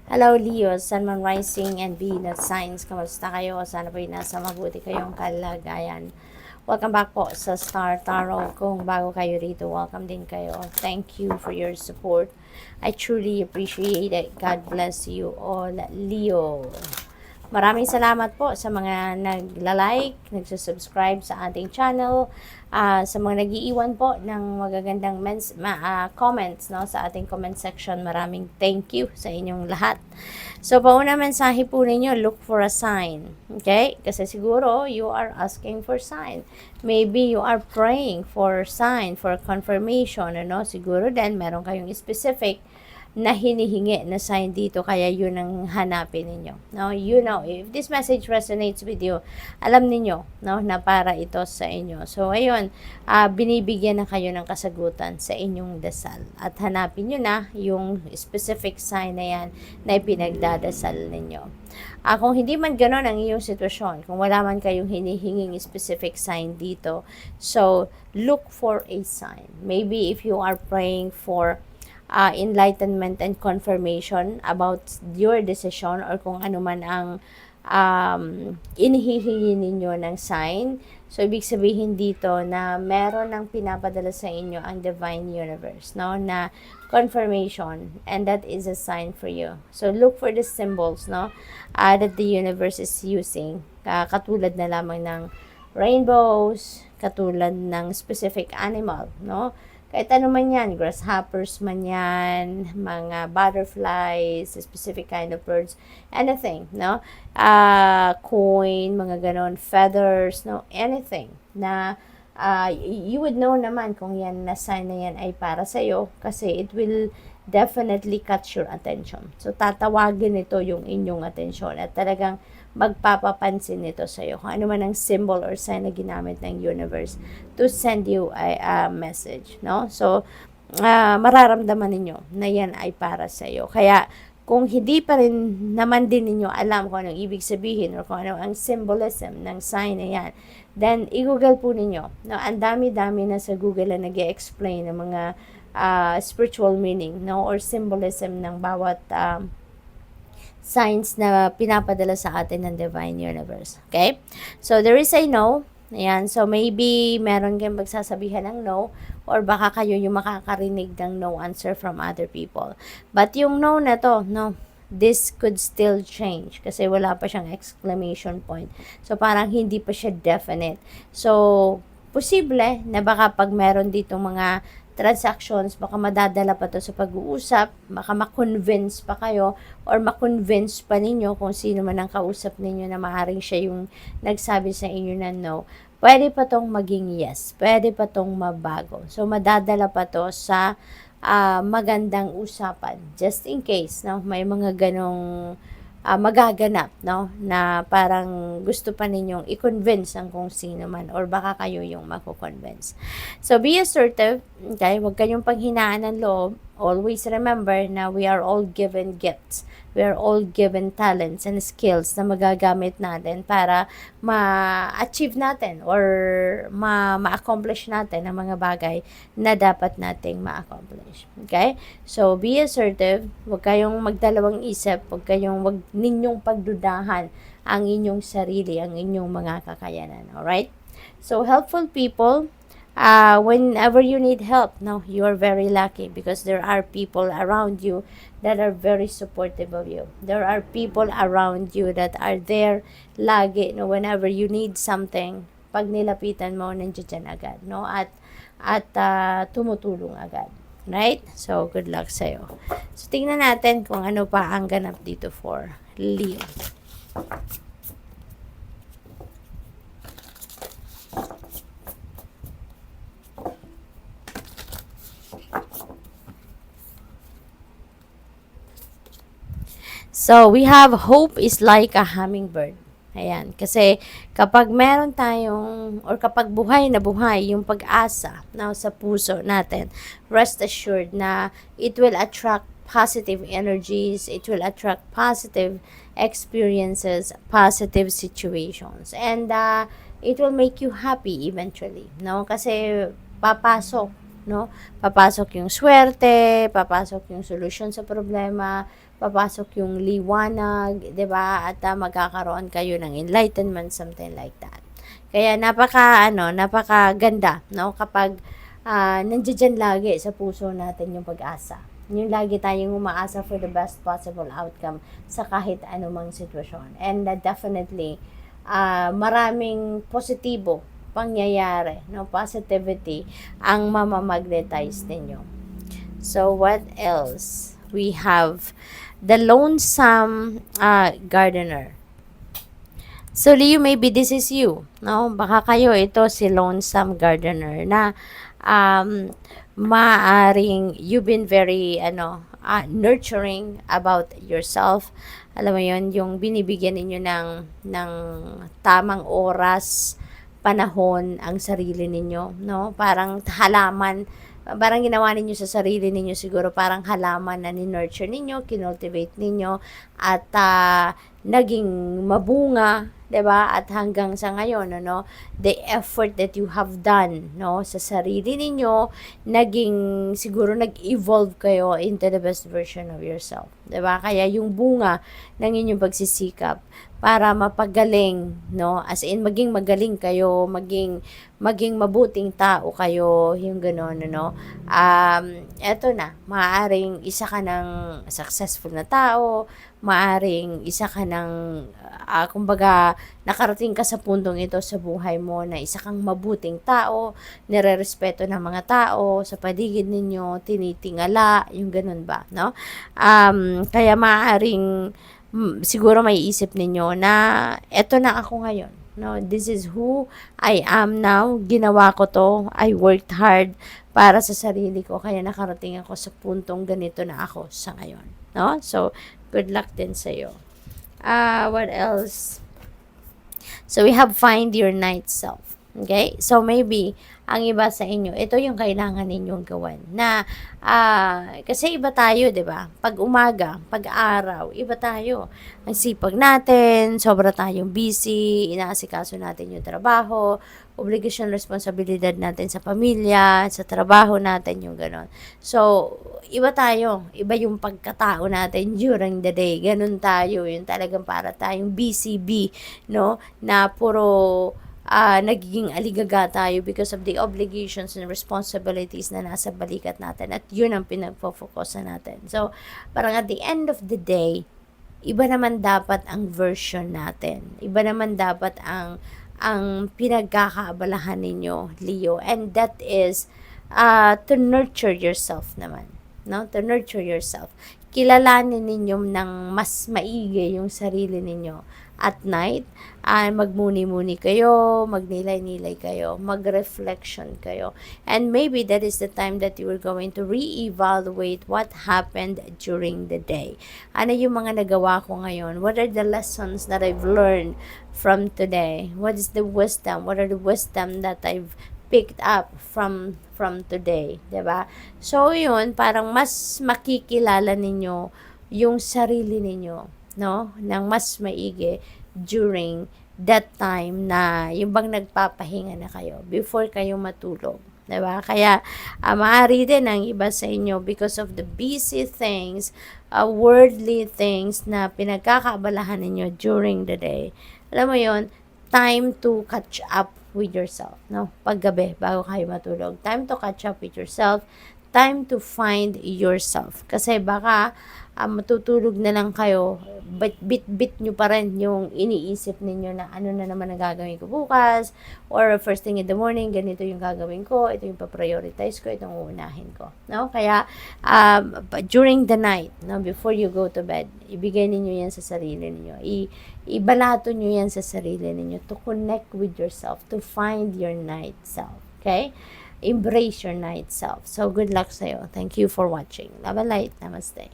Hello Leo, Sun, Moon, Rising, and Venus signs. Kamusta kayo? Sana po'y nasa mabuti kayong kalagayan. Welcome back po sa Star Tarot. Kung bago kayo rito, welcome din kayo. Thank you for your support. I truly appreciate it. God bless you all, Leo. Maraming salamat po sa mga nagla-like, nagsusubscribe sa ating channel, sa mga nag-iiwan po ng magagandang comments no, sa ating comment section. Maraming thank you sa inyong lahat. So, pauna mensahe po ninyo, look for a sign. Okay? Kasi siguro, you are asking for sign. Maybe you are praying for sign, for confirmation. Ano? Siguro din, meron kayong specific na hinihingi na sign dito, kaya yun ang hanapin ninyo. No, you know, if this message resonates with you, alam niyo no, na para ito sa inyo. So, ayun, binibigyan na kayo ng kasagutan sa inyong dasal. At hanapin nyo na yung specific sign na yan na ipinagdadasal ninyo. Kung hindi man gano'n ang iyong sitwasyon, kung wala man kayong hinihinging specific sign dito, so, look for a sign. Maybe if you are praying for enlightenment and confirmation about your decision or kung ano man ang inihihingi ninyo ng sign. So, ibig sabihin dito na meron ng pinapadala sa inyo ang Divine Universe, no? Na confirmation, and that is a sign for you. So, look for the symbols, no? That the universe is using. Katulad na lamang ng rainbows, katulad ng specific animal, no? Kahit ano man yan, grasshoppers man yan, mga butterflies, specific kind of birds, anything, no? Coin, mga ganon, feathers, no? Anything na you would know naman kung yan na sign na yan ay para sa'yo kasi it will definitely catch your attention. So, tatawagin ito yung inyong attention at talagang magpapapansin nito sa iyo. Kung ano man ang symbol or sign na ginamit ng universe to send you a message, no? So, mararamdaman ninyo na yan ay para sa iyo. Kaya, kung hindi pa rin naman din ninyo alam kung anong ibig sabihin or kung ano ang symbolism ng sign na yan, then, i-google po ninyo. No? Ang dami-dami na sa Google na nag-explain ng mga spiritual meaning, no? Or symbolism ng bawat signs na pinapadala sa atin ng Divine Universe. Okay? So, there is a no. Ayan. So, maybe meron kayong magsasabihan ng no or baka kayo yung makakarinig ng no answer from other people. But yung no na to, no, this could still change kasi wala pa siyang exclamation point. So, parang hindi pa siya definite. So, posible na baka pag meron ditong mga transactions, baka madadala pa to sa pag-uusap, baka ma-convince pa kayo or ma-convince pa ninyo kung sino man ang kausap ninyo na maaaring siya yung nagsabi sa inyo na no. Pwede pa tong maging yes, pwede pa tong mabago. So, madadala pa to sa magandang usapan. Just in case, no, may mga ganong magaganap, no, na parang gusto pa ninyong i-convince ang kung sino man or baka kayo yung mako-convince. So, be assertive, okay? Huwag kayong panghinaan ng loob. Always remember na we are all given gifts. We are all given talents and skills na magagamit natin para ma-achieve natin or ma-accomplish natin ang mga bagay na dapat nating ma-accomplish. Okay? So, be assertive. Huwag kayong magdalawang isip. Huwag ninyong pagdudahan ang inyong sarili, ang inyong mga kakayanan. Alright? So, helpful people, whenever you need help, no, you are very lucky because there are people around you that are very supportive of you. There are people around you that are there lagi, no, whenever you need something, pag nilapitan mo, nandiyan agad, no, at tumutulong agad. Right? So, good luck sa'yo. So, tingnan natin kung ano pa ang ganap dito for Leo. So, we have hope is like a hummingbird. Ayan. Kasi, kapag meron tayong, or kapag buhay na buhay, yung pag-asa na sa puso natin, rest assured na it will attract positive energies, it will attract positive experiences, positive situations. And, it will make you happy eventually. No? Kasi, papasok no? Papasok yung swerte, papasok yung solusyon sa problema, papasok yung liwanag, 'di ba? At magkakaroon kayo ng enlightenment, something like that. Kaya napakaganda, no? Kapag nandiyan lagi sa puso natin yung pag-asa. Yung lagi tayong umaasa for the best possible outcome sa kahit anumang sitwasyon. And definitely, maraming positibo pangyayari, no? Positivity ang mamamagnetize ninyo. So, what else? We have the lonesome gardener. So, Leo, maybe this is you, no? Baka kayo, ito si lonesome gardener na maaring you've been very, nurturing about yourself. Alam mo yon, yung binibigyan ninyo ng tamang oras, panahon ang sarili ninyo, no? Parang halaman, parang ginawa ninyo sa sarili ninyo siguro parang halaman na ni-nurture ninyo, kinultivate ninyo, at naging mabunga, 'di ba? At hanggang sa ngayon, the effort that you have done, no, sa sarili ninyo, siguro nag-evolve kayo into the best version of yourself, 'di ba? Kaya yung bunga ng inyong pagsisikap para mapagaling, no, as in maging magaling kayo, maging mabuting tao kayo, yung gano'n, eto na, maaaring isa ka ng successful na tao, maaring isa ka ng, kumbaga, nakarating ka sa puntong ito sa buhay mo na isa kang mabuting tao, nire-respeto ng mga tao, sa paligid ninyo, tinitingala, yung ganun ba, no? Kaya maaaring, siguro may isip ninyo na, eto na ako ngayon. No, this is who I am now. Ginawa ko to. I worked hard para sa sarili ko. Kaya nakarating ako sa puntong ganito na ako sa ngayon. No? So, good luck din sa'yo. What else? So, we have find your night self. Okay? So, maybe, ang iba sa inyo, ito yung kailangan ninyong gawin. Na, kasi iba tayo, di ba? Pag umaga, pag araw, iba tayo. Ang sipag natin, sobra tayong busy, inaasikaso natin yung trabaho, obligasyon, responsibilidad natin sa pamilya, sa trabaho natin, yung ganon. So, iba tayo. Iba yung pagkatao natin during the day. Ganon tayo. Yung talagang para tayong busy bee, no? Na puro nagiging aligaga tayo because of the obligations and responsibilities na nasa balikat natin, at yun ang pinagpo-focus natin. So, parang at the end of the day, iba naman dapat ang version natin. Iba naman dapat ang pinagkakaabalahan ninyo, Leo. And that is to nurture yourself naman. No? To nurture yourself. Kilalanin ninyo ng mas maigi yung sarili ninyo. At night, magmuni-muni kayo, magnilay-nilay kayo, mag-reflection kayo. And maybe that is the time that you are going to re-evaluate what happened during the day. Ano yung mga nagawa ko ngayon? What are the lessons that I've learned from today? What is the wisdom? What are the wisdom that I've picked up from today, 'di ba? So yun, parang mas makikilala ninyo yung sarili ninyo, no, nang mas maigi during that time na yung bang nagpapahinga na kayo before kayo matulog, 'di ba? Kaya maaari din ang iba sa inyo because of the busy things, worldly things na pinagkakaabalahan ninyo during the day. Alam mo yon, time to catch up with yourself, no? Paggabi, bago kayo matulog, time to catch up with yourself, time to find yourself. Kasi baka matutulog na lang kayo, bit nyo pa rin yung iniisip ninyo na ano na naman ang gagawin ko bukas, or first thing in the morning, ganito yung gagawin ko, ito yung pa-prioritize ko, itong uunahin ko. No? Kaya, during the night, no, before you go to bed, ibigay ninyo yan sa sarili ninyo. Ibalato nyo yan sa sarili ninyo to connect with yourself, to find your night self. Okay? Embrace your night self. So, good luck sa'yo. Thank you for watching. Love and light. Namaste.